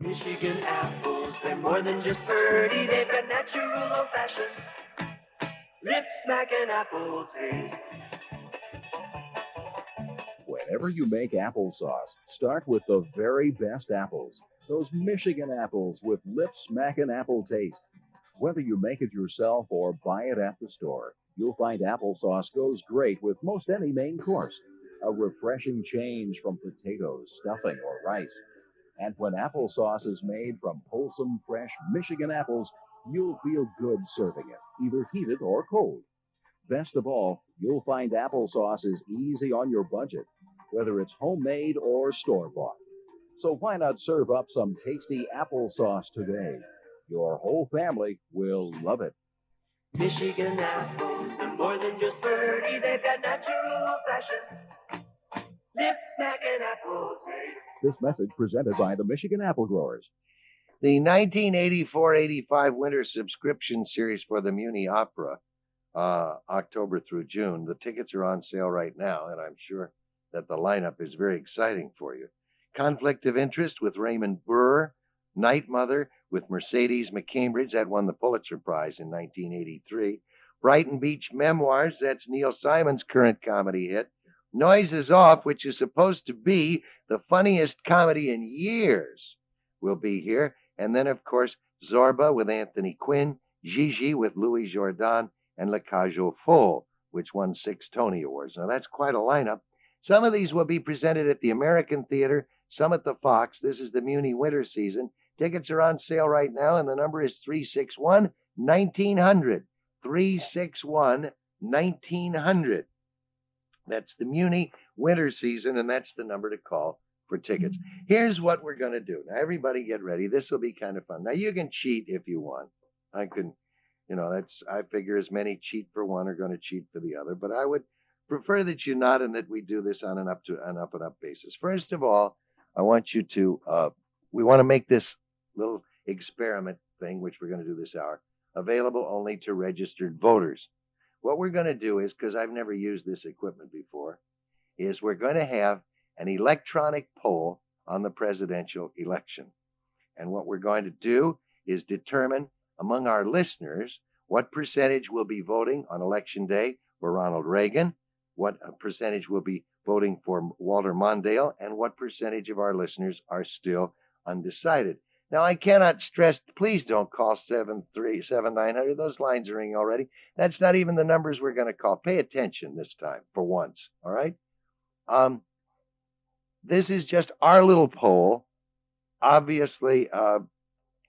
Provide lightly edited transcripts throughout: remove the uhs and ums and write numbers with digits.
Michigan apples, they're more than just pretty, they've got natural old-fashioned lip-smacking apple taste. Whenever you make applesauce, start with the very best apples. Those Michigan apples with lip-smacking apple taste. Whether you make it yourself or buy it at the store, you'll find applesauce goes great with most any main course. A refreshing change from potatoes, stuffing, or rice. And when applesauce is made from wholesome, fresh Michigan apples, you'll feel good serving it, either heated or cold. Best of all, you'll find applesauce is easy on your budget, whether it's homemade or store-bought. So why not serve up some tasty applesauce today? Your whole family will love it. Michigan apples, they're more than just pretty, they've got natural old-fashioned lip-smacking apple taste. This message presented by the Michigan Apple Growers. The 1984-85 winter subscription series for the Muni Opera, October through June. The tickets are on sale right now, and I'm sure that the lineup is very exciting for you. Conflict of Interest with Raymond Burr. Night Mother with Mercedes McCambridge, that won the Pulitzer Prize in 1983. Brighton Beach Memoirs, that's Neil Simon's current comedy hit. Noise is Off, which is supposed to be the funniest comedy in years, will be here. And then, of course, Zorba with Anthony Quinn, Gigi with Louis Jourdan, and La Cage aux Folles, which won 6 Tony Awards. Now, that's quite a lineup. Some of these will be presented at the American Theater, some at the Fox. This is the Muni winter season. Tickets are on sale right now, and the number is 361-1900. 361-1900. That's the Muni winter season, and that's the number to call for tickets. Here's what we're going to do. Now, everybody get ready. This will be kind of fun. Now, you can cheat if you want. I figure as many cheat for one are going to cheat for the other, but I would prefer that you not and that we do this on an up and up basis. First of all, I want you to, we want to make this little experiment thing, which we're going to do this hour, available only to registered voters. What we're going to do is, because I've never used this equipment before, is we're going to have an electronic poll on the presidential election. And what we're going to do is determine among our listeners what percentage will be voting on Election Day for Ronald Reagan, what percentage will be voting for Walter Mondale, and what percentage of our listeners are still undecided. Now, I cannot stress, please don't call 737-900. Those lines are ringing already. That's not even the numbers we're going to call. Pay attention this time, for once, all right? This is just our little poll. Obviously,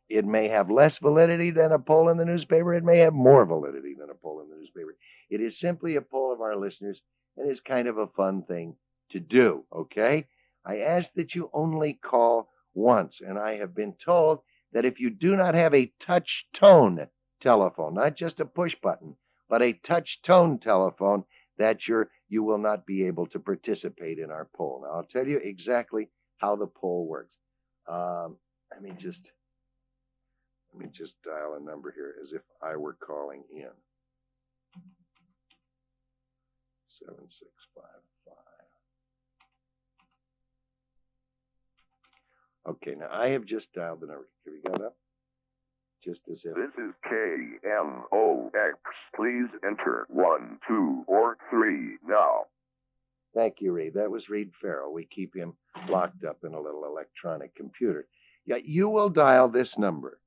it may have less validity than a poll in the newspaper. It may have more validity than a poll in the newspaper. It is simply a poll of our listeners, and it's kind of a fun thing to do, okay? I ask that you only call once, and I have been told that if you do not have a touch tone telephone, not just a push button, but a touch tone telephone, that you will not be able to participate in our poll. Now, I'll tell you exactly how the poll works. Let me just dial a number here as if I were calling in. 7655. Okay, now I have just dialed the number. Have you got it up? Just as if. This is KMOX. Please enter 1, 2, or 3 now. Thank you, Reed. That was Reed Farrell. We keep him locked up in a little electronic computer. Yeah, you will dial this number,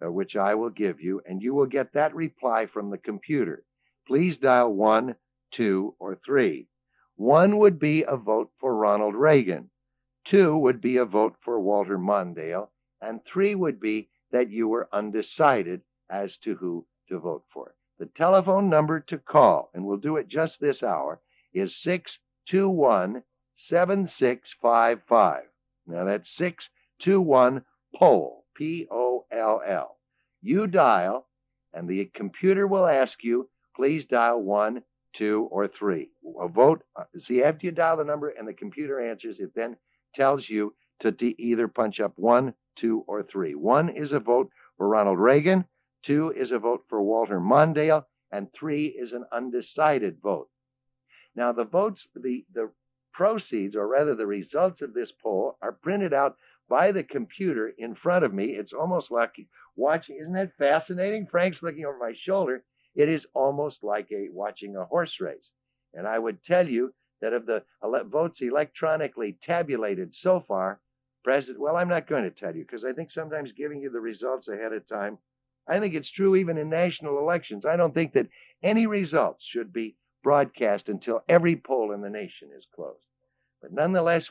which I will give you, and you will get that reply from the computer. Please dial 1, 2, or 3. 1 would be a vote for Ronald Reagan. 2 would be a vote for Walter Mondale. And 3 would be that you were undecided as to who to vote for. The telephone number to call, and we'll do it just this hour, is 621-7655. Now that's 621-POLL, P-O-L-L. You dial, and the computer will ask you, please dial 1, 2, or 3. A vote, see, after you dial the number and the computer answers, it then tells you to either punch up 1, 2, or 3. 1 is a vote for Ronald Reagan, 2 is a vote for Walter Mondale, and 3 is an undecided vote. Now, the votes, the proceeds, or rather the results of this poll, are printed out by the computer in front of me. It's almost like watching. Isn't that fascinating? Frank's looking over my shoulder. It is almost like watching a horse race. And I would tell you that of the votes electronically tabulated so far, well, I'm not going to tell you because I think sometimes giving you the results ahead of time, I think it's true even in national elections. I don't think that any results should be broadcast until every poll in the nation is closed. But nonetheless,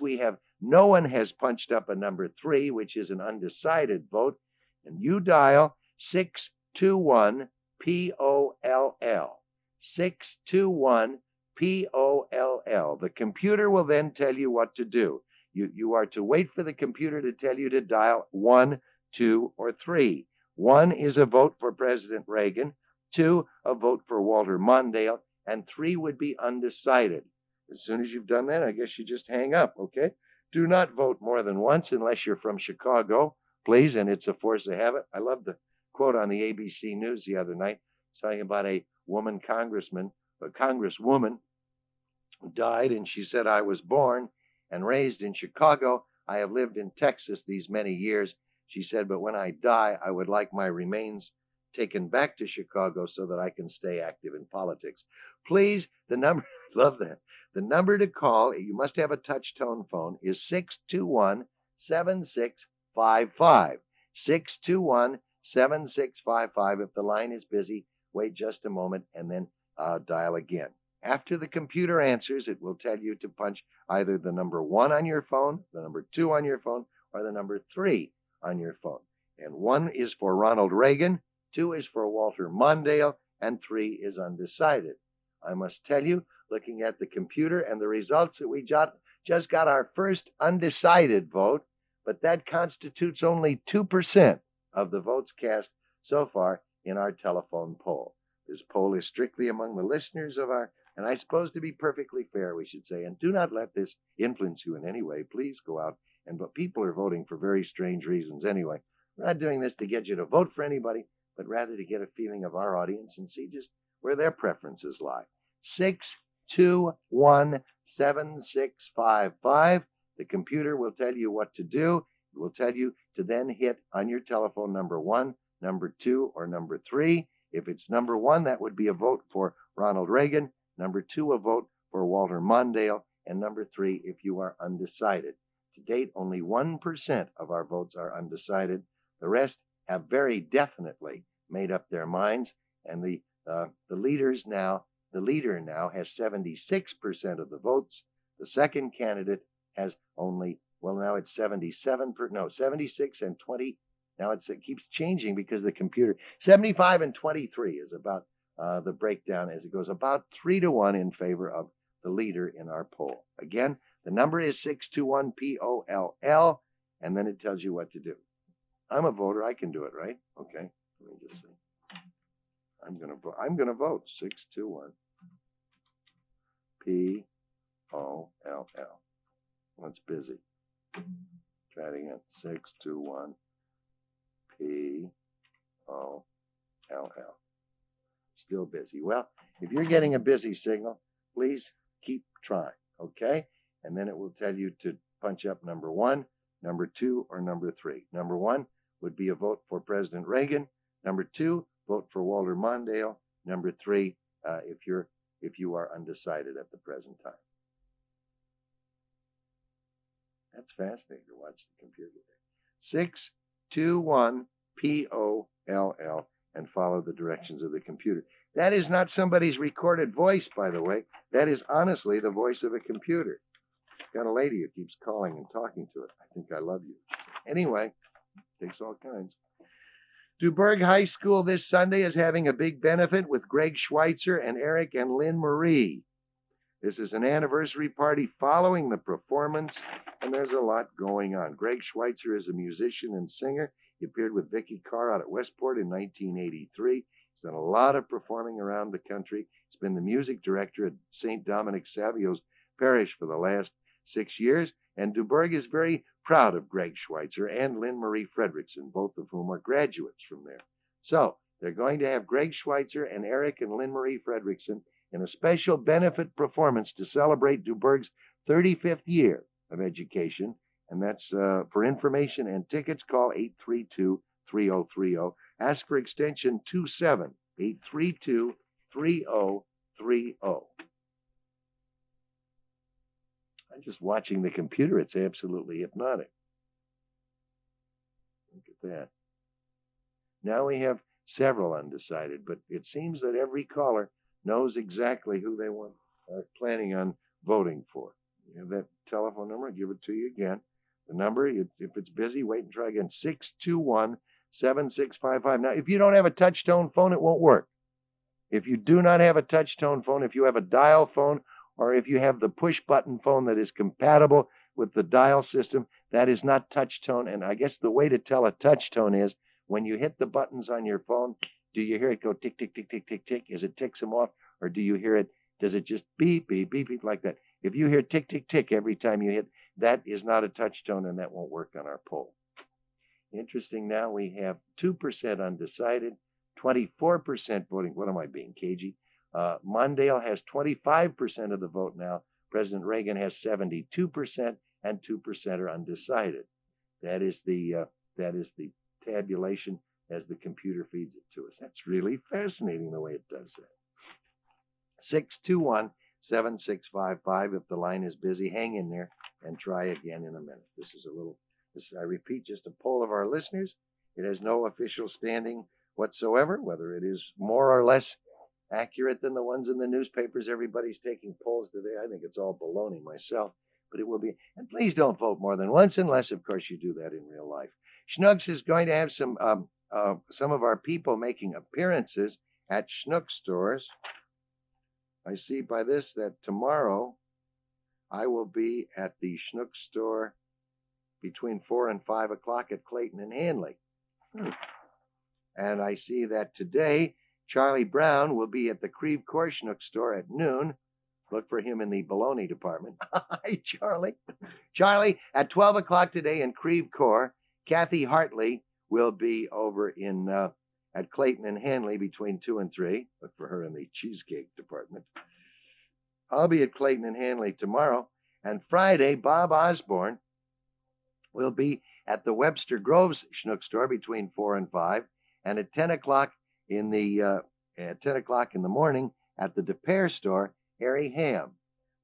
no one has punched up a number 3, which is an undecided vote, and you dial 621 POLL. 621 POLL. The computer will then tell you what to do. You are to wait for the computer to tell you to dial 1, 2, or 3. 1 is a vote for President Reagan, 2 a vote for Walter Mondale, and 3 would be undecided. As soon as you've done that, I guess you just hang up, okay? Do not vote more than once unless you're from Chicago, please, and it's a force of habit. I love the quote on the ABC News the other night talking about a congresswoman who died, and she said, I was born and raised in Chicago. I have lived in Texas these many years. She said, but when I die, I would like my remains taken back to Chicago so that I can stay active in politics. Please, the number, love that. The number to call, you must have a touch tone phone, is 621-7655. 621-7655. If the line is busy, wait just a moment and then dial again. After the computer answers, it will tell you to punch either the number 1 on your phone, the number 2 on your phone, or the number 3 on your phone. And 1 is for Ronald Reagan, 2 is for Walter Mondale, and 3 is undecided. I must tell you, looking at the computer and the results, that we just got our first undecided vote, but that constitutes only 2% of the votes cast so far in our telephone poll. This poll is strictly among the listeners of and I suppose to be perfectly fair, we should say, and do not let this influence you in any way. Please go out, but people are voting for very strange reasons anyway. We're not doing this to get you to vote for anybody, but rather to get a feeling of our audience and see just where their preferences lie. 621-7655. The computer will tell you what to do. It will tell you to then hit on your telephone number 1, number 2, or number 3. If it's number 1, that would be a vote for Ronald Reagan. Number 2, a vote for Walter Mondale. And number 3, if you are undecided. To date, only 1% of our votes are undecided. The rest have very definitely made up their minds. And the leader now has 76% of the votes. The second candidate has only, now it's 76 and 20. Now it keeps changing because the computer, 75 and 23 is about the breakdown as it goes, about 3-1 in favor of the leader in our poll. Again, the number is 621-POLL, and then it tells you what to do. I'm a voter. I can do it, right? Okay. Let me just see. I'm going to vote 621-POLL. Well, it's busy. Try it again. 621-POLL. Still busy. Well, if you're getting a busy signal, please keep trying, okay? And then it will tell you to punch up number 1, number 2, or number 3. Number 1 would be a vote for President Reagan. Number 2, vote for Walter Mondale. Number 3, if you are undecided at the present time. That's fascinating to watch the computer there. 621-POLL, and follow the directions of the computer. That is not somebody's recorded voice, by the way. That is honestly the voice of a computer. Got a lady who keeps calling and talking to it. I think I love you. Anyway, takes all kinds. Dubourg High School this Sunday is having a big benefit with Greg Schweitzer and Eric and Lynn Marie. This is an anniversary party following the performance, and there's a lot going on. Greg Schweitzer is a musician and singer. He appeared with Vicky Carr out at Westport in 1983. He's done a lot of performing around the country. He's been the music director at St. Dominic Savio's Parish for the last 6 years, and Dubourg is very proud of Greg Schweitzer and Lynn Marie Fredrickson, both of whom are graduates from there. So they're going to have Greg Schweitzer and Eric and Lynn Marie Fredrickson in a special benefit performance to celebrate Dubourg's 35th year of education And that's for information and tickets, call 832-3030. Ask for extension 27, 832-3030. I'm just watching the computer. It's absolutely hypnotic. Look at that. Now we have several undecided, but it seems that every caller knows exactly who they are planning on voting for. You have that telephone number? I'll give it to you again. The number, if it's busy, wait and try again. 621-7655. Now, if you don't have a touch-tone phone, it won't work. If you do not have a touch-tone phone, if you have a dial phone, or if you have the push-button phone that is compatible with the dial system, that is not touch-tone. And I guess the way to tell a touch-tone is when you hit the buttons on your phone, do you hear it go tick, tick, tick, tick, tick, tick as it ticks them off? Or do you hear it, does it just beep, beep, beep, beep like that? If you hear tick, tick, tick every time you hit, that is not a touch-tone, and that won't work on our poll. Interesting, now we have 2% undecided, 24% voting. What am I being cagey? Mondale has 25% of the vote now. President Reagan has 72%, and 2% are undecided. That is the tabulation as the computer feeds it to us. That's really fascinating the way it does that. 621-7655. If the line is busy, hang in there and try again in a minute. This is I repeat, just a poll of our listeners. It has no official standing whatsoever, whether it is more or less accurate than the ones in the newspapers. Everybody's taking polls today. I think it's all baloney myself, but it will be. And please don't vote more than once, unless, of course, you do that in real life. Schnucks is going to have some of our people making appearances at Schnucks stores. I see by this that tomorrow I will be at the Schnucks store between 4 and 5 o'clock at Clayton and Hanley. And I see that today Charlie Brown will be at the Creve Coeur Schnucks store at noon. Look for him in the bologna department. Hi, Charlie. Charlie, at 12 o'clock today in Creve Coeur, Kathy Hartley will be over in at Clayton and Hanley between 2 and 3. Look for her in the cheesecake department. I'll be at Clayton and Hanley tomorrow. And Friday, Bob Osborne will be at the Webster Groves Schnucks store between 4 and 5. And at 10 o'clock in the morning at the DePere store, Harry Ham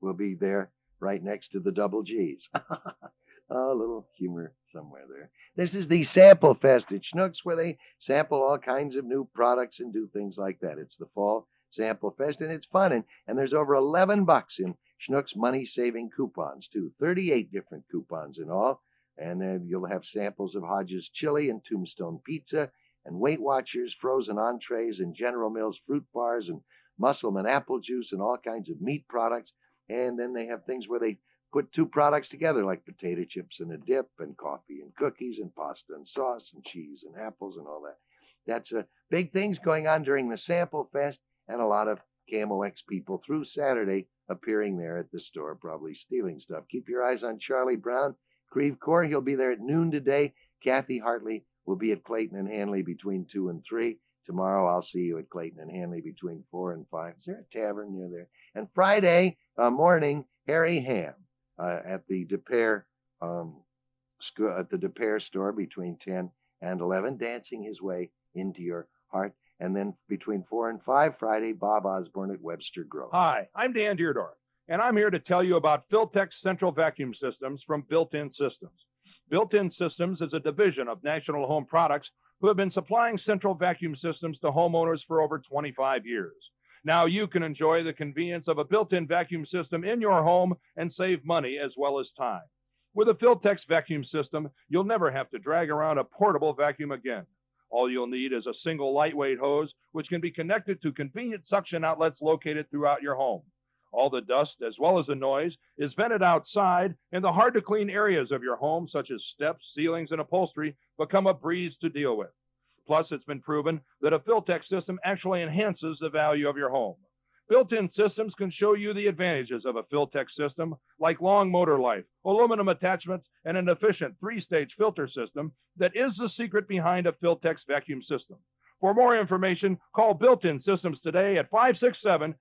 will be there right next to the Double G's. Oh, a little humor somewhere there. This is the Sample Fest at Schnucks, where they sample all kinds of new products and do things like that. It's the Fall Sample Fest, and it's fun. And there's over $11 in Schnucks money-saving coupons, too. 38 different coupons in all. And then you'll have samples of Hodges Chili and Tombstone Pizza, and Weight Watchers, frozen entrees, and General Mills fruit bars, and Musselman apple juice, and all kinds of meat products. And then they have things where they put two products together, like potato chips and a dip, and coffee and cookies, and pasta and sauce, and cheese and apples, and all that. That's big things going on during the Sample Fest, and a lot of Camo X people through Saturday appearing there at the store, probably stealing stuff. Keep your eyes on Charlie Brown, Creve Coeur. He'll be there at noon today. Kathy Hartley will be at Clayton and Hanley between 2 and 3. Tomorrow I'll see you at Clayton and Hanley between 4 and 5. Is there a tavern near there? And Friday morning, Harry Ham at the DePere store between 10 and 11, dancing his way into your heart. And then between 4 and 5 Friday, Bob Osborne at Webster Grove. Hi, I'm Dan Deerdorf, and I'm here to tell you about Philtex Central Vacuum Systems from Built-In Systems. Built-In Systems is a division of National Home Products who have been supplying central vacuum systems to homeowners for over 25 years. Now you can enjoy the convenience of a built-in vacuum system in your home and save money as well as time. With a Philtex vacuum system, you'll never have to drag around a portable vacuum again. All you'll need is a single lightweight hose, which can be connected to convenient suction outlets located throughout your home. All the dust, as well as the noise, is vented outside, and the hard-to-clean areas of your home, such as steps, ceilings, and upholstery, become a breeze to deal with. Plus, it's been proven that a Philtex system actually enhances the value of your home. Built-in systems can show you the advantages of a Philtex system, like long motor life, aluminum attachments, and an efficient 3-stage filter system that is the secret behind a Philtex vacuum system. For more information, call Built-In Systems today at 567-9070.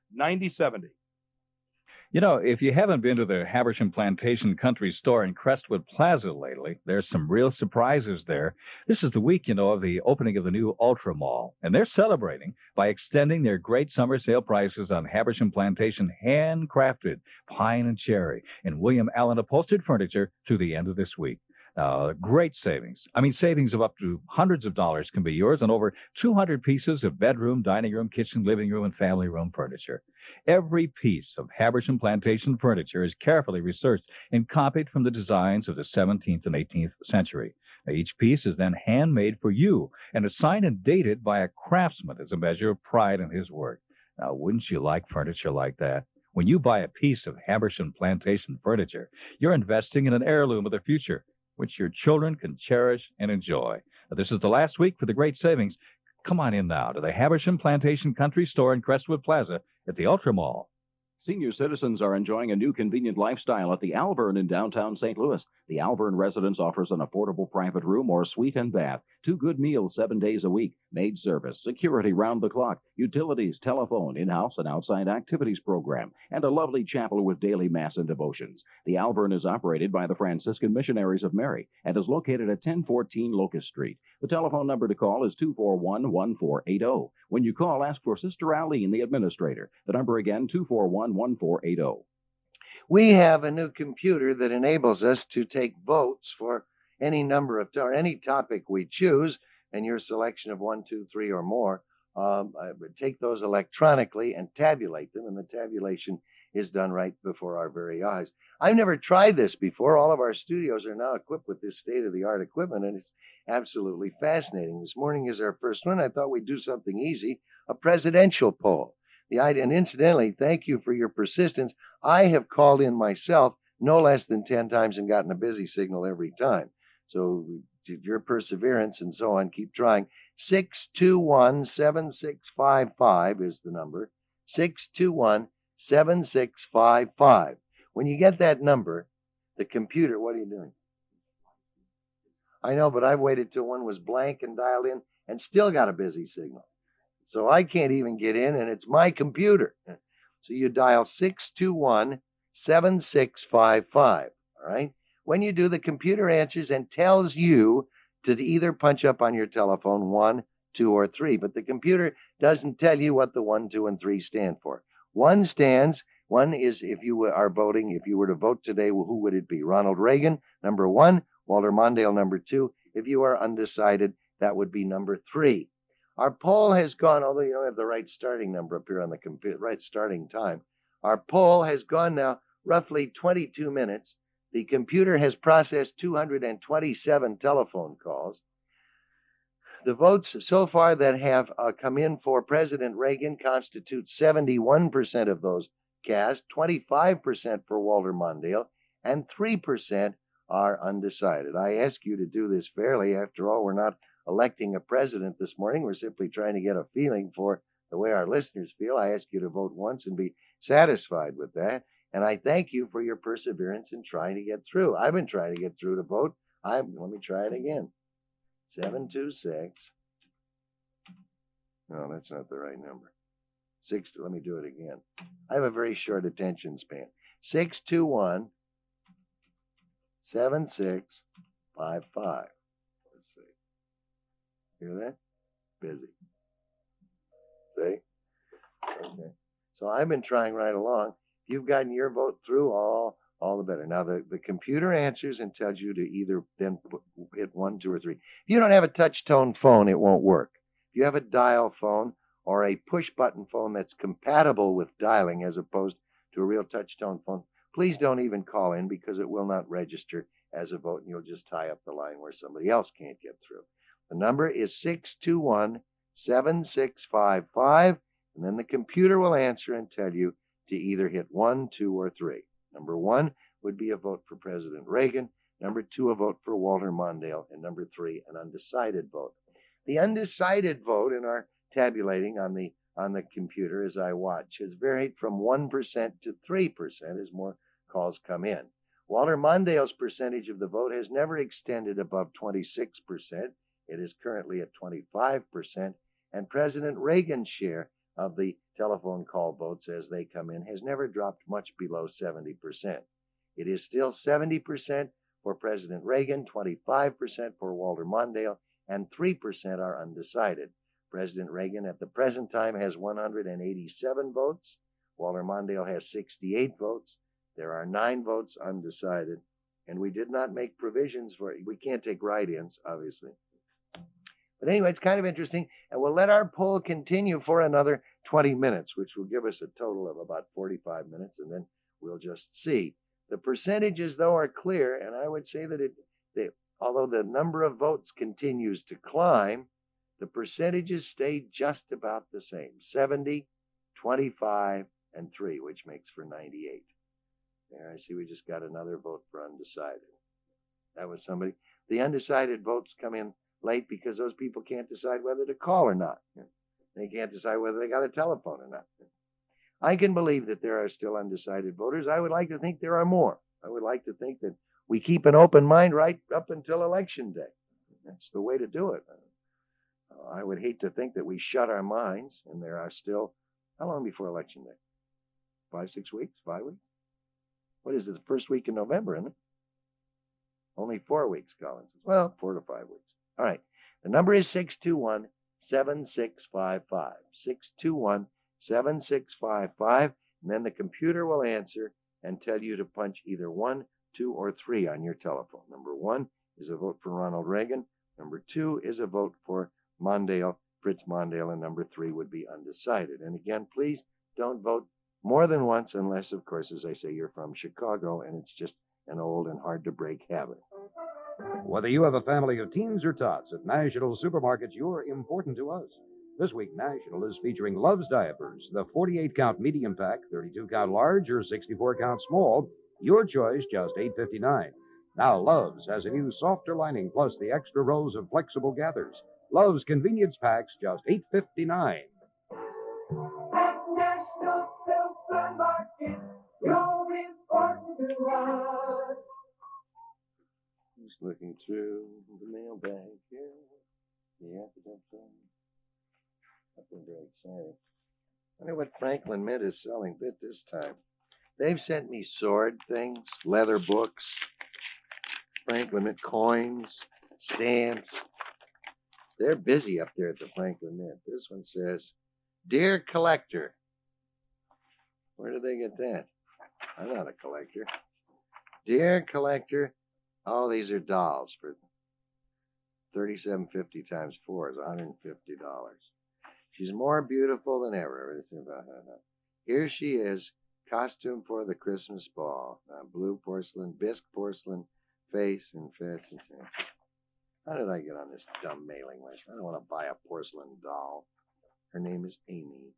You know, if you haven't been to the Habersham Plantation Country Store in Crestwood Plaza lately, there's some real surprises there. This is the week, of the opening of the new Ultra Mall, and they're celebrating by extending their great summer sale prices on Habersham Plantation handcrafted pine and cherry and William Allen upholstered furniture through the end of this week. Great savings. I mean, savings of up to hundreds of dollars can be yours on over 200 pieces of bedroom, dining room, kitchen, living room, and family room furniture. Every piece of Habersham Plantation furniture is carefully researched and copied from the designs of the 17th and 18th century. Now, each piece is then handmade for you and is signed and dated by a craftsman as a measure of pride in his work. Now, wouldn't you like furniture like that? When you buy a piece of Habersham Plantation furniture, you're investing in an heirloom of the future, which your children can cherish and enjoy. Now, this is the last week for the great savings. Come on in now to the Habersham Plantation Country Store in Crestwood Plaza at the Ultra Mall. Senior citizens are enjoying a new convenient lifestyle at the Alvern in downtown St. Louis. The Alvern residence offers an affordable private room or suite and bath, 2 good meals 7 days a week, maid service, security round the clock, utilities, telephone, in-house and outside activities program, and a lovely chapel with daily mass and devotions. The Alvern is operated by the Franciscan Missionaries of Mary and is located at 1014 Locust Street. The telephone number to call is 241-1480. When you call, ask for Sister Eileen, the administrator. The number again, 241-1480. We have a new computer that enables us to take votes for any number of or any topic we choose, and your selection of 1, 2, 3, or more. I would take those electronically and tabulate them, and the tabulation is done right before our very eyes. I've never tried this before. All of our studios are now equipped with this state-of-the-art equipment, and it's absolutely fascinating. This morning is our first one. I thought we'd do something easy, a presidential poll. The idea, and incidentally, thank you for your persistence. I have called in myself no less than 10 times and gotten a busy signal every time. So your perseverance and so on, keep trying. 621-7655 is the number. 621-7655. When you get that number, the computer, what are you doing? I know, but I've waited till one was blank and dialed in and still got a busy signal. So I can't even get in, and it's my computer. So you dial 621-7655, all right? When you do, the computer answers and tells you to either punch up on your telephone 1, 2, or 3, but the computer doesn't tell you what the 1, 2, and 3 stand for. One is if you are voting, if you were to vote today, who would it be? Ronald Reagan, number 1, Walter Mondale, number 2. If you are undecided, that would be number 3. Our poll has gone, although you don't have the right starting number up here on the computer, right starting time. Our poll has gone now roughly 22 minutes. The computer has processed 227 telephone calls. The votes so far that have come in for President Reagan constitute 71% of those cast, 25% for Walter Mondale, and 3% are undecided. I ask you to do this fairly. After all, we're not electing a president this morning. We're simply trying to get a feeling for the way our listeners feel. I ask you to vote once and be satisfied with that. And I thank you for your perseverance in trying to get through. I've been trying to get through to vote. Let me try it again. 726. No, that's not the right number. Let me do it again. I have a very short attention span. 621-7655. Let's see. Hear that? Busy. See? Okay. So I've been trying right along. If you've gotten your vote through, all the better. Now, the computer answers and tells you to either then hit 1, 2, or 3. If you don't have a touch-tone phone, it won't work. If you have a dial phone or a push-button phone that's compatible with dialing as opposed to a real touch-tone phone, please don't even call in because it will not register as a vote, and you'll just tie up the line where somebody else can't get through. The number is 621-7655, and then the computer will answer and tell you to either hit 1, 2, or 3. Number 1 would be a vote for President Reagan. Number 2, a vote for Walter Mondale. And number 3, an undecided vote. The undecided vote in our tabulating on the computer as I watch has varied from 1% to 3% as more calls come in. Walter Mondale's percentage of the vote has never extended above 26%. It is currently at 25%. And President Reagan's share of the telephone call votes as they come in has never dropped much below 70%. It is still 70% for President Reagan, 25% for Walter Mondale, and 3% are undecided. President Reagan at the present time has 187 votes. Walter Mondale has 68 votes. There are 9 votes undecided, and we did not make provisions for it. We can't take write-ins, obviously. But anyway, it's kind of interesting, and we'll let our poll continue for another 20 minutes, which will give us a total of about 45 minutes, and then we'll just see. The percentages, though, are clear, and I would say that although the number of votes continues to climb, the percentages stay just about the same, 70, 25, and 3, which makes for 98. There, I see we just got another vote for undecided. That was somebody. The undecided votes come in late because those people can't decide whether to call or not. They can't decide whether they got a telephone or not. I can believe that there are still undecided voters. I would like to think there are more. I would like to think that we keep an open mind right up until Election Day. That's the way to do it. I would hate to think that we shut our minds and there are still, how long before Election Day? 5, 6 weeks? 5 weeks? What is it, the first week in November, isn't it? Only 4 weeks, Collins. Well, 4 to 5 weeks. All right. The number is 621-7655. 621-7655. And then the computer will answer and tell you to punch either 1, 2, or 3 on your telephone. Number 1 is a vote for Ronald Reagan. Number 2 is a vote for Mondale, Fritz Mondale, and number 3 would be undecided. And again, please don't vote more than once unless, of course, as I say, you're from Chicago and it's just an old and hard-to-break habit. Whether you have a family of teens or tots, at National Supermarkets, you're important to us. This week, National is featuring Love's Diapers, the 48-count medium pack, 32-count large, or 64-count small. Your choice, just $8.59. Now, Love's has a new softer lining, plus the extra rows of flexible gathers. Love's convenience packs, just $8.59. At National Supermarkets, you're important to us. Just looking through the mailbag here. Yeah, nothing very exciting. I wonder what Franklin Mint is selling this time. They've sent me sword things, leather books, Franklin Mint coins, stamps. They're busy up there at the Franklin Mint. This one says, "Dear Collector." Where did they get that? I'm not a collector. "Dear Collector." Oh, these are dolls for $37.50 times 4 is $150. She's more beautiful than ever. Here she is, costume for the Christmas ball. Blue porcelain, bisque porcelain, face and fits. How did I get on this dumb mailing list? I don't want to buy a porcelain doll. Her name is Amy.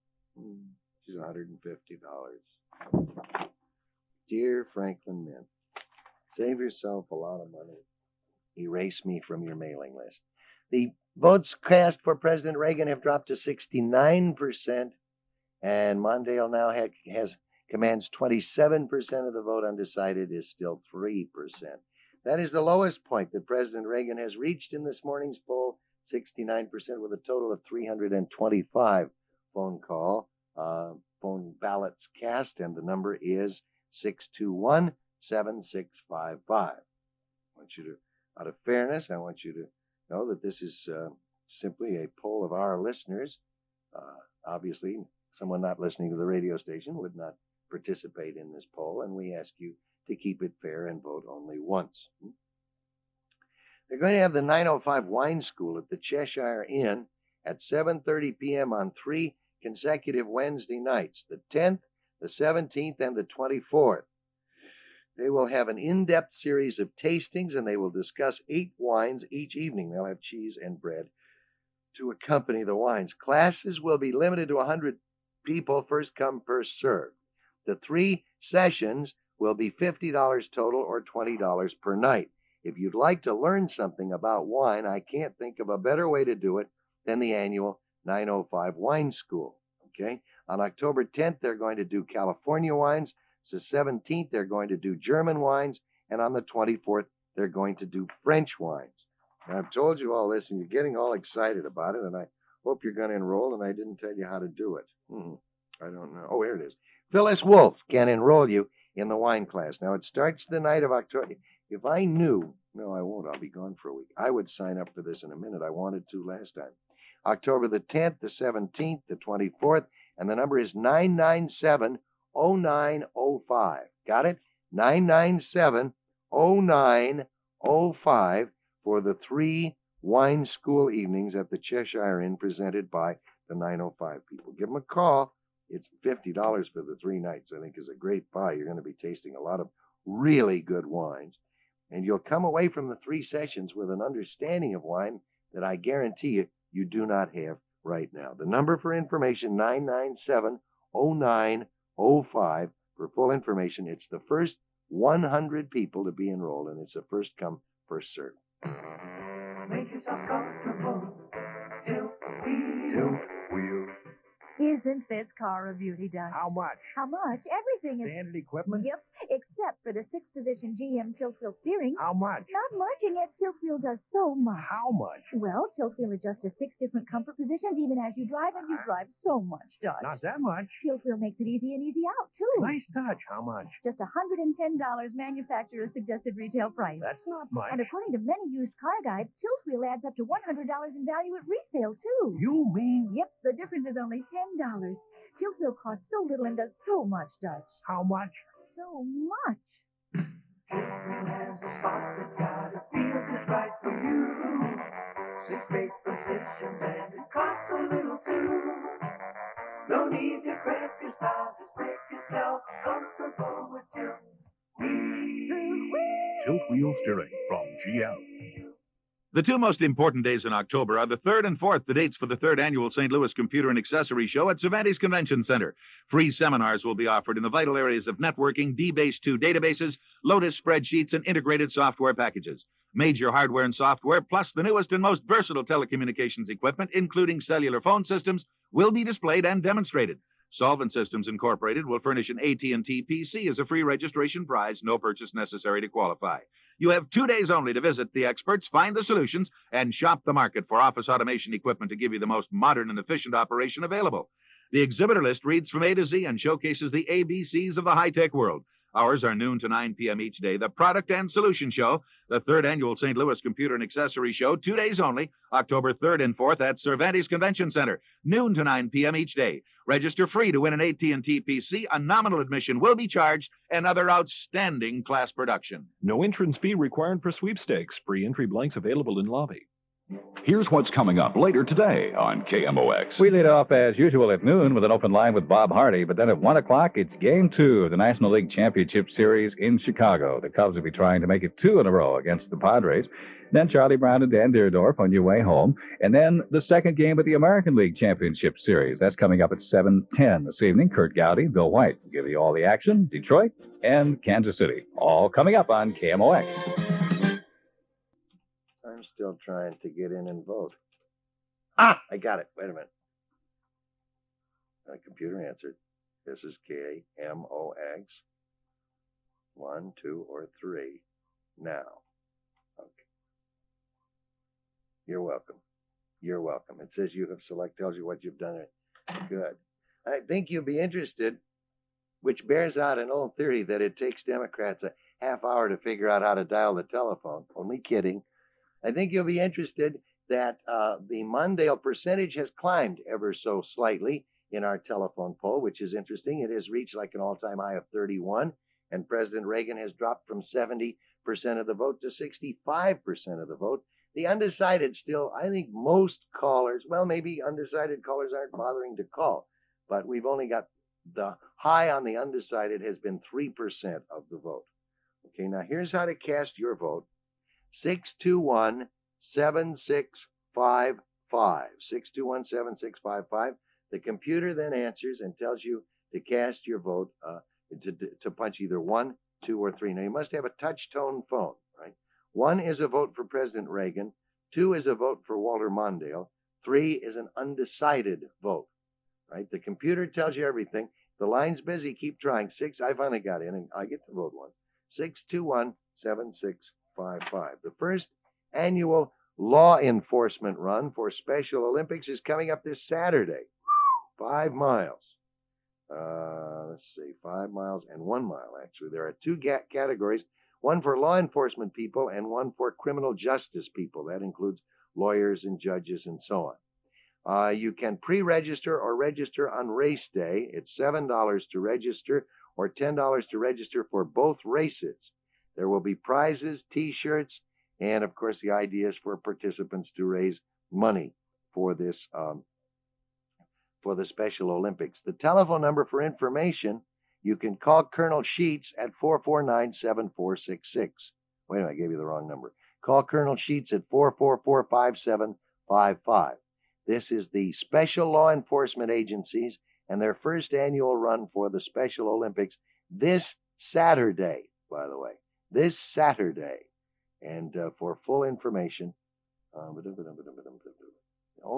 She's $150. Dear Franklin Mint, save yourself a lot of money. Erase me from your mailing list. The votes cast for President Reagan have dropped to 69%, and Mondale now commands 27% of the vote. Undecided is still 3%. That is the lowest point that President Reagan has reached in this morning's poll, 69%, with a total of 325 phone ballots cast, and the number is 621-7655. Out of fairness, I want you to know that this is simply a poll of our listeners. Obviously, someone not listening to the radio station would not participate in this poll, and we ask you to keep it fair and vote only once. They're going to have the 905 Wine School at the Cheshire Inn at 7:30 p.m. on 3 consecutive Wednesday nights, the 10th, the 17th, and the 24th. They will have an in-depth series of tastings, and they will discuss 8 wines each evening. They'll have cheese and bread to accompany the wines. Classes will be limited to 100 people, first come, first served. The 3 sessions will be $50 total or $20 per night. If you'd like to learn something about wine, I can't think of a better way to do it than the annual 905 Wine School. Okay? On October 10th, they're going to do California wines. So 17th, they're going to do German wines, and on the 24th, they're going to do French wines. And I've told you all this, and you're getting all excited about it, and I Hope you're going to enroll, and I didn't tell you how to do it. I don't know. Oh, here it is. Phyllis Wolf can enroll you in the wine class. Now, it starts the night of October. If I knew, no, I won't. I'll be gone for a week. I would sign up for this in a minute. I wanted to last time. October the 10th, the 17th, the 24th, and the number is 997-0905. Got it? 997-0905 for the 3 wine school evenings at the Cheshire Inn presented by the 905 people. Give them a call. It's $50 for the 3 nights. I think is a great buy. You're going to be tasting a lot of really good wines. And you'll come away from the 3 sessions with an understanding of wine that I guarantee you do not have right now. The number for information, 997-0905. For full information, it's the first 100 people to be enrolled, and it's a first come, first serve. Make yourself comfortable. Tilt wheel. Isn't this car a beauty, Dutch? How much? How much? Everything is... Standard equipment? Yep, except for the 6-position GM tilt wheel steering. How much? Not much, and yet tilt wheel does so much. How much? Well, tilt wheel adjusts to 6 different comfort positions even as you drive, and you drive so much, Dutch. Not that much. Tilt wheel makes it easy in, easy out, too. Nice touch. How much? Just $110 manufacturer's suggested retail price. That's not much. And according to many used car guides, tilt wheel adds up to $100 in value at resale, too. You mean? Yep, the difference is only $10. Tilt wheel costs so little and does so much, Dutch. How much? So much. Has a spot that's got a feel just right for you. 6 great positions and it costs so little too. No need to cramp your style, just make yourself comfortable with Tilt Wheel. Tilt wheel steering from GM. The 2 most important days in October are the 3rd and 4th, the dates for the 3rd Annual St. Louis Computer and Accessory Show at Cervantes Convention Center. Free seminars will be offered in the vital areas of networking, DBase2 databases, Lotus spreadsheets, and integrated software packages. Major hardware and software, plus the newest and most versatile telecommunications equipment, including cellular phone systems, will be displayed and demonstrated. Solvent Systems Incorporated will furnish an AT&T PC as a free registration prize, no purchase necessary to qualify. You have 2 days only to visit the experts, find the solutions, and shop the market for office automation equipment to give you the most modern and efficient operation available. The exhibitor list reads from A to Z and showcases the ABCs of the high-tech world. Hours are noon to 9 p.m. each day. The Product and Solution Show, the 3rd Annual St. Louis Computer and Accessory Show, 2 days only, October 3rd and 4th at Cervantes Convention Center, noon to 9 p.m. each day. Register free to win an AT&T PC. A nominal admission will be charged, and other outstanding class production. No entrance fee required for sweepstakes. Pre-entry blanks available in lobby. Here's what's coming up later today on KMOX. We lead off as usual at noon with an open line with Bob Hardy, but then at 1 o'clock, it's Game 2 of the National League Championship Series in Chicago. The Cubs will be trying to make it 2 in a row against the Padres. Then Charlie Brown and Dan Deerdorf on your way home. And then the second game of the American League Championship Series. That's coming up at 7:10 this evening. Kurt Gowdy, Bill White will give you all the action. Detroit and Kansas City. All coming up on KMOX. I'm still trying to get in and vote. I got it. Wait a minute. My computer answered. This is KMOX. 1, 2, or 3. Now. Okay. You're welcome. You're welcome. It says you have tells you what you've done. Good. I think you'll be interested, which bears out an old theory that it takes Democrats a half hour to figure out how to dial the telephone. Only kidding. I think you'll be interested that the Mondale percentage has climbed ever so slightly in our telephone poll, which is interesting. It has reached like an all-time high of 31, and President Reagan has dropped from 70% of the vote to 65% of the vote. The undecided still, I think most callers, well, maybe undecided callers aren't bothering to call, but we've only got the high on the undecided has been 3% of the vote. Okay, now here's how to cast your vote. 621-7655. 621-7655. The computer then answers and tells you to cast your vote, to punch either 1, 2, or 3. Now, you must have a touch-tone phone, right? 1 is a vote for President Reagan. 2 is a vote for Walter Mondale. 3 is an undecided vote, right? The computer tells you everything. The line's busy. Keep trying. I finally got in, and I get to vote 1. 621-7655. The first annual law enforcement run for Special Olympics is coming up this Saturday. 5 miles. Let's see, 5 miles and 1 mile, actually. There are two categories, one for law enforcement people and one for criminal justice people. That includes lawyers and judges and so on. You can pre-register or register on race day. It's $7 to register or $10 to register for both races. There will be prizes, T-shirts, and of course the idea is for participants to raise money for this for the Special Olympics. The telephone number for information, you can call Colonel Sheets at 449-7466. Wait a minute, I gave you the wrong number. Call Colonel Sheets at 444-5755. This is the Special Law Enforcement Agencies and their first annual run for the Special Olympics this Saturday, by the way. This Saturday. And for full information,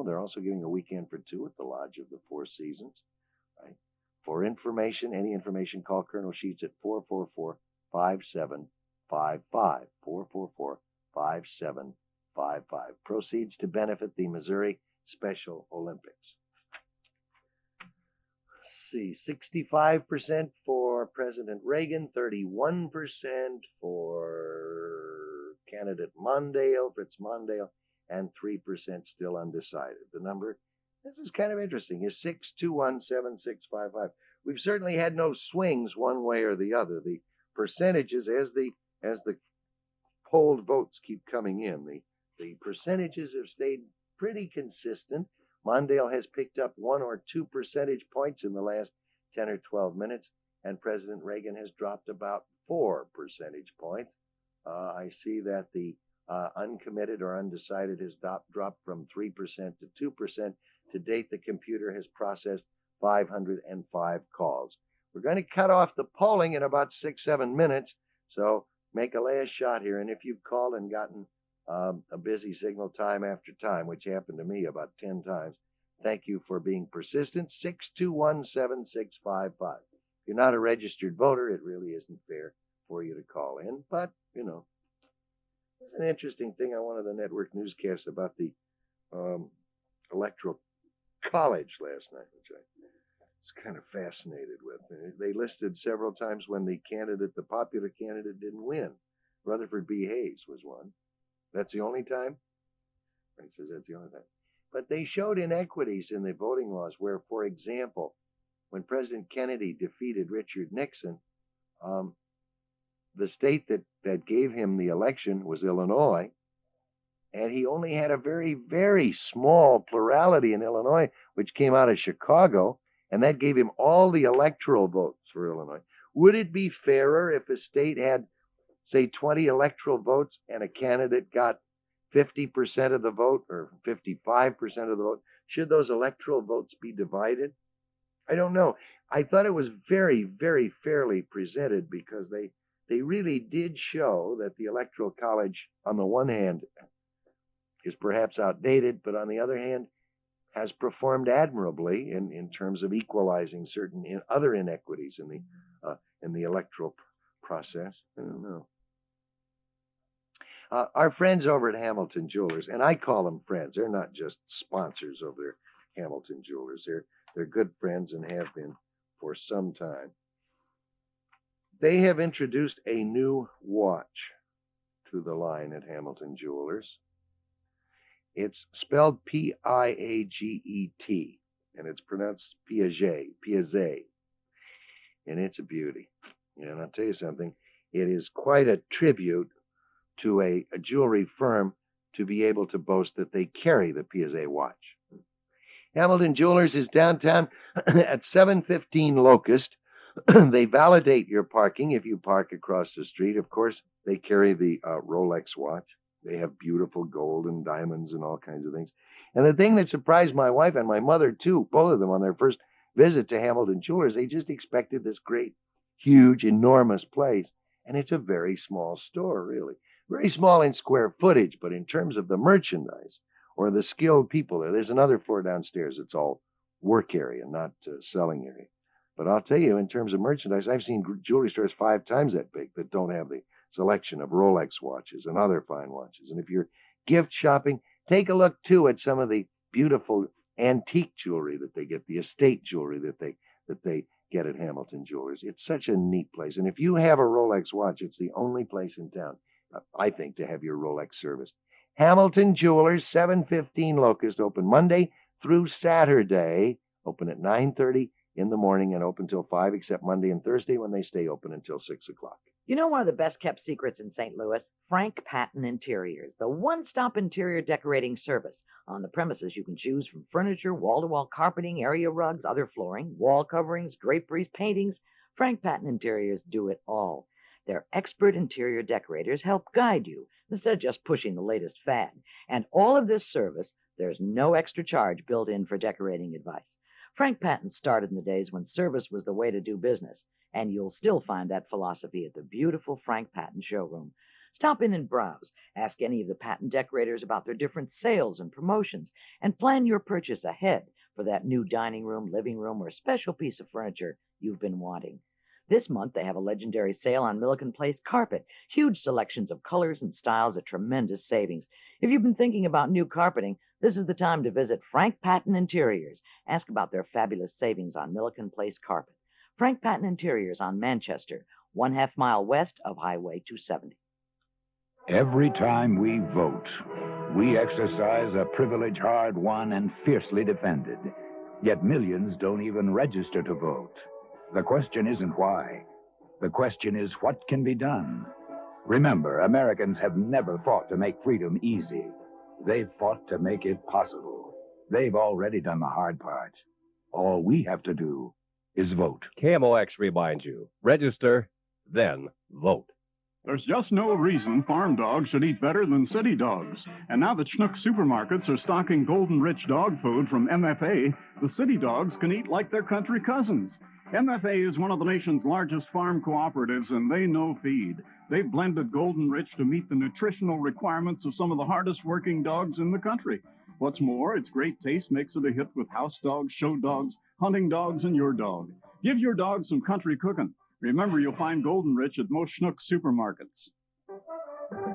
they're also giving a weekend for two at the Lodge of the Four Seasons. Right? For information, any information, call Colonel Sheets at 444-5755. 444-5755. Proceeds to benefit the Missouri Special Olympics. Let's see, 65% for President Reagan, 31% for candidate Fritz Mondale, and 3% still undecided. The number, this is kind of interesting, is 621-7655. We've certainly had no swings one way or the other. The percentages, as the polled votes keep coming in, the percentages have stayed pretty consistent. Mondale has picked up 1 or 2 percentage points in the last 10 or 12 minutes, and President Reagan has dropped about 4 percentage points. I see that the uncommitted or undecided has dropped from 3% to 2%. To date, the computer has processed 505 calls. We're going to cut off the polling in about 6-7 minutes, so make a last shot here. And if you've called and gotten a busy signal time after time, which happened to me about 10 times, thank you for being persistent. 621-7655. If you're not a registered voter, it really isn't fair for you to call in, but, you know, there's an interesting thing on one of the network newscasts about the Electoral College last night, which I was kind of fascinated with. They listed several times when the popular candidate, didn't win. Rutherford B. Hayes was one. That's the only time? He says that's the only time. But they showed inequities in the voting laws where, for example, when President Kennedy defeated Richard Nixon, the state that gave him the election was Illinois, and he only had a very, very small plurality in Illinois, which came out of Chicago, and that gave him all the electoral votes for Illinois. Would it be fairer if a state had, say, 20 electoral votes and a candidate got 50% of the vote or 55% of the vote? Should those electoral votes be divided? I don't know. I thought it was very, very fairly presented because they really did show that the Electoral College, on the one hand, is perhaps outdated, but on the other hand, has performed admirably in terms of equalizing certain other inequities in the electoral process. I don't know. Our friends over at Hamilton Jewelers, and I call them friends. They're not just sponsors over there, Hamilton Jewelers. They're good friends and have been for some time. They have introduced a new watch to the line at Hamilton Jewelers. It's spelled Piaget, and it's pronounced Piaget, and it's a beauty. And I'll tell you something, it is quite a tribute to a jewelry firm to be able to boast that they carry the Piaget watch. Hamilton Jewelers is downtown at 715 Locust. They validate your parking if you park across the street. Of course, they carry the Rolex watch. They have beautiful gold and diamonds and all kinds of things. And the thing that surprised my wife and my mother, too, both of them on their first visit to Hamilton Jewelers, they just expected this great, huge, enormous place. And it's a very small store, really. Very small in square footage, but in terms of the merchandise or the skilled people there's another floor downstairs. It's all work area, not selling area. But I'll tell you, in terms of merchandise, I've seen jewelry stores 5 times that big that don't have the selection of Rolex watches and other fine watches. And if you're gift shopping. Take a look, too, at some of the beautiful antique jewelry that they get, the estate jewelry that they get at Hamilton Jewelers. It's such a neat place. And if you have a Rolex watch, it's the only place in town, I think, to have your Rolex serviced. Hamilton Jewelers, 715 Locust, open Monday through Saturday, open at 9:30 in the morning and open till 5, except Monday and Thursday when they stay open until 6 o'clock. You know one of the best-kept secrets in St. Louis? Frank Patton Interiors, the one-stop interior decorating service. On the premises, you can choose from furniture, wall-to-wall carpeting, area rugs, other flooring, wall coverings, draperies, paintings. Frank Patton Interiors do it all. Their expert interior decorators help guide you instead of just pushing the latest fad. And all of this service, there's no extra charge built in for decorating advice. Frank Patton started in the days when service was the way to do business, and you'll still find that philosophy at the beautiful Frank Patton showroom. Stop in and browse. Ask any of the Patton decorators about their different sales and promotions, and plan your purchase ahead for that new dining room, living room, or special piece of furniture you've been wanting. This month, they have a legendary sale on Milliken Place carpet. Huge selections of colors and styles at tremendous savings. If you've been thinking about new carpeting, this is the time to visit Frank Patton Interiors. Ask about their fabulous savings on Milliken Place carpet. Frank Patton Interiors on Manchester, 1/2 mile west of Highway 270. Every time we vote, we exercise a privilege hard-won and fiercely defended. Yet millions don't even register to vote. The question isn't why. The question is what can be done. Remember, Americans have never fought to make freedom easy. They've fought to make it possible. They've already done the hard part. All we have to do is vote. KMOX reminds you, register, then vote. There's just no reason farm dogs should eat better than city dogs. And now that Schnuck supermarkets are stocking Golden Rich dog food from MFA, the city dogs can eat like their country cousins. MFA is one of the nation's largest farm cooperatives, and they know feed. They've blended Golden Rich to meet the nutritional requirements of some of the hardest working dogs in the country. What's more, its great taste makes it a hit with house dogs, show dogs, hunting dogs, and your dog. Give your dog some country cooking. Remember, you'll find Golden Rich at most Schnuck supermarkets.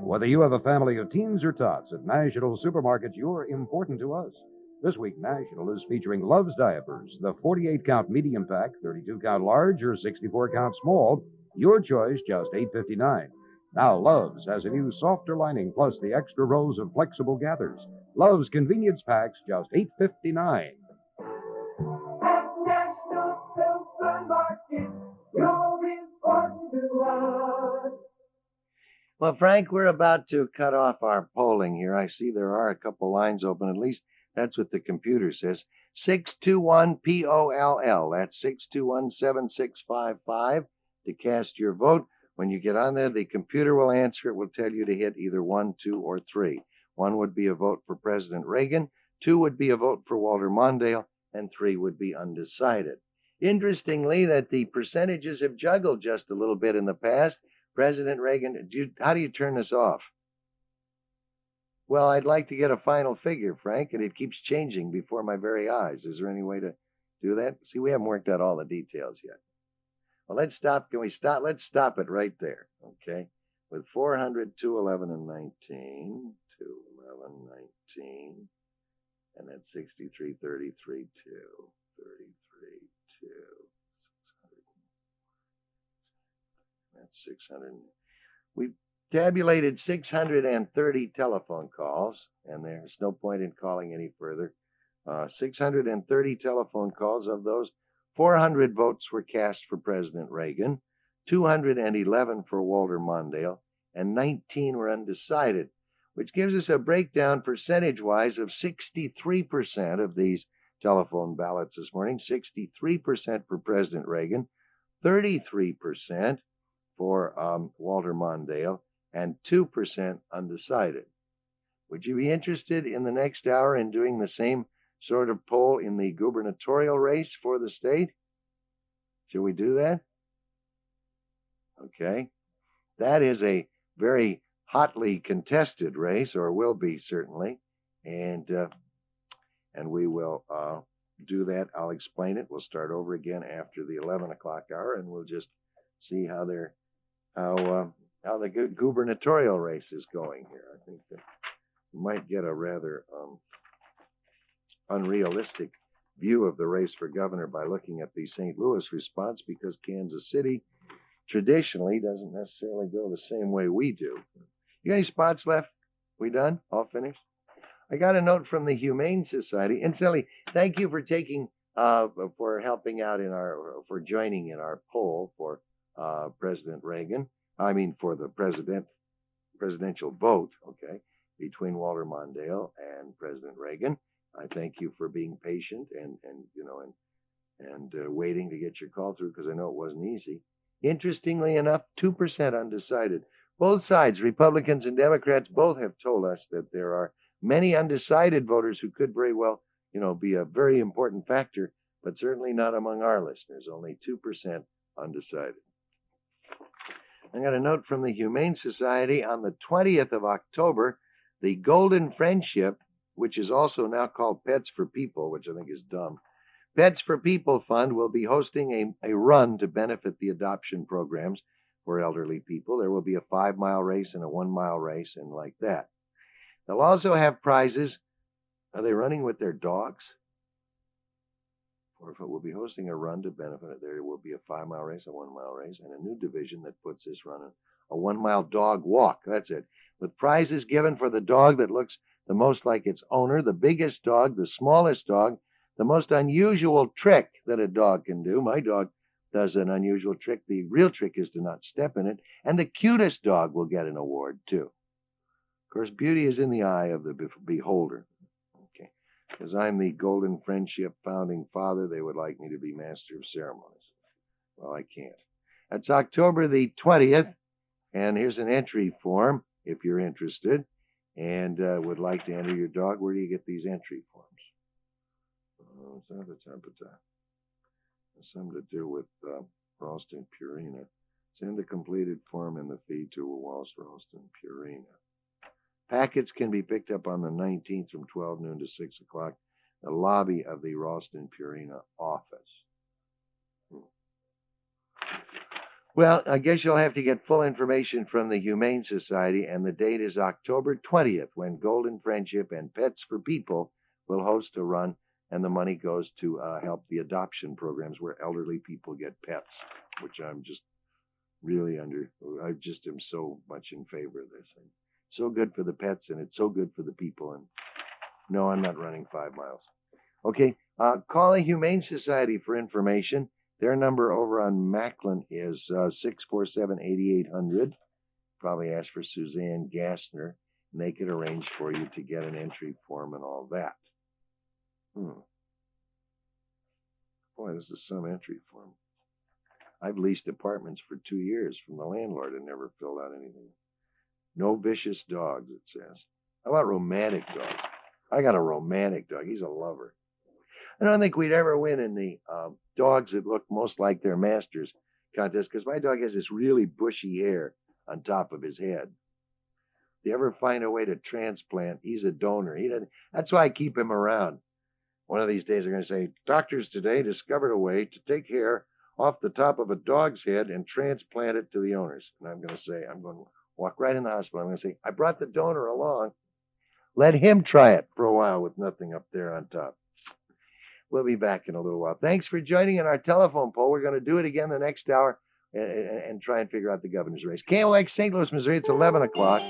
Whether you have a family of teens or tots, at National Supermarkets, you're important to us. This week, National is featuring Love's Diapers, the 48-count medium pack, 32-count large, or 64-count small. Your choice, just $8.59. Now, Love's has a new softer lining, plus the extra rows of flexible gathers. Love's convenience packs, just $8.59. At National Supermarkets, you're important to us. Well, Frank, we're about to cut off our polling here. I see there are a couple lines open. At least that's what the computer says. 621-POLL. That's 621-7655 to cast your vote. When you get on there, the computer will answer. It will tell you to hit either 1, 2, or 3. 1 would be a vote for President Reagan. 2 would be a vote for Walter Mondale. And 3 would be undecided. Interestingly, that the percentages have juggled just a little bit in the past. President Reagan, how do you turn this off? Well, I'd like to get a final figure, Frank, and it keeps changing before my very eyes. Is there any way to do that? See, we haven't worked out all the details yet. Well, let's stop. Can we stop? Let's stop it right there, okay? With 400, 211, and 19. 211, 19. And that's 63, 33, 2. 33, 2. 600. That's 600. We've tabulated 630 telephone calls, and there's no point in calling any further. 630 telephone calls. Of those, 400 votes were cast for President Reagan, 211 for Walter Mondale, and 19 were undecided, which gives us a breakdown percentage-wise of 63% of these telephone ballots this morning. 63% for President Reagan, 33% for Walter Mondale, and 2% undecided. Would you be interested in the next hour in doing the same sort of poll in the gubernatorial race for the state? Should we do that? Okay. That is a very hotly contested race, or will be certainly, and we will do that. I'll explain it. We'll start over again after the 11 o'clock hour, and we'll just see how the gubernatorial race is going here. I think that You might get a rather unrealistic view of the race for governor by looking at the St. Louis response, because Kansas City traditionally doesn't necessarily go the same way we do. You got any spots left? We done? All finished? I got a note from the Humane Society. And Sally, thank you for helping out for joining in our poll for President Reagan. I mean, for the presidential vote, okay, between Walter Mondale and President Reagan. I thank you for being patient and waiting to get your call through, because I know it wasn't easy. Interestingly enough, 2% undecided. Both sides, Republicans and Democrats, both have told us that there are many undecided voters who could very well, be a very important factor, but certainly not among our listeners. Only 2% undecided. I got a note from the Humane Society on the 20th of October. The Golden Friendship, which is also now called Pets for People, which I think is dumb, Pets for People Fund will be hosting a run to benefit the adoption programs for elderly people. There will be a 5-mile race and a 1-mile race and like that. They'll also have prizes. Are they running with their dogs? Or if it will be hosting a run to benefit it, there will be a 5-mile race, a 1-mile race, and a new division that puts this run in a 1-mile dog walk. That's it. With prizes given for the dog that looks the most like its owner, the biggest dog, the smallest dog, the most unusual trick that a dog can do. My dog does an unusual trick. The real trick is to not step in it. And the cutest dog will get an award, too. Of course, beauty is in the eye of the beholder. Okay. Because I'm the Golden Friendship founding father, they would like me to be master of ceremonies. Well, I can't. That's October the 20th. And here's an entry form if you're interested and would like to enter your dog. Where do you get these entry forms? It's not the top of that. It's something to do with Ralston Purina. Send a completed form in the feed to Walsh Ralston Purina. Packets can be picked up on the 19th from 12 noon to 6 o'clock, the lobby of the Ralston Purina office. Well, I guess you'll have to get full information from the Humane Society, and the date is October 20th, when Golden Friendship and Pets for People will host a run, and the money goes to help the adoption programs where elderly people get pets, which I'm just really I just am so much in favor of this. It's so good for the pets, and it's so good for the people, and no, I'm not running 5 miles. Okay, call the Humane Society for information. Their number over on Macklin is 647-8800. Probably ask for Suzanne Gassner, and they could arrange for you to get an entry form and all that. Boy, this is some entry form. I've leased apartments for 2 years from the landlord and never filled out anything. No vicious dogs, it says. How about romantic dogs? I got a romantic dog. He's a lover. I don't think we'd ever win in the dogs that look most like their masters contest, because my dog has this really bushy hair on top of his head. If you ever find a way to transplant, he's a donor. That's why I keep him around. One of these days they're going to say, doctors today discovered a way to take hair off the top of a dog's head and transplant it to the owners. And I'm going to walk right in the hospital. I'm going to say, I brought the donor along. Let him try it for a while with nothing up there on top. We'll be back in a little while. Thanks for joining in our telephone poll. We're going to do it again the next hour and try and figure out the governor's race. KOX St. Louis, Missouri. It's 11 o'clock.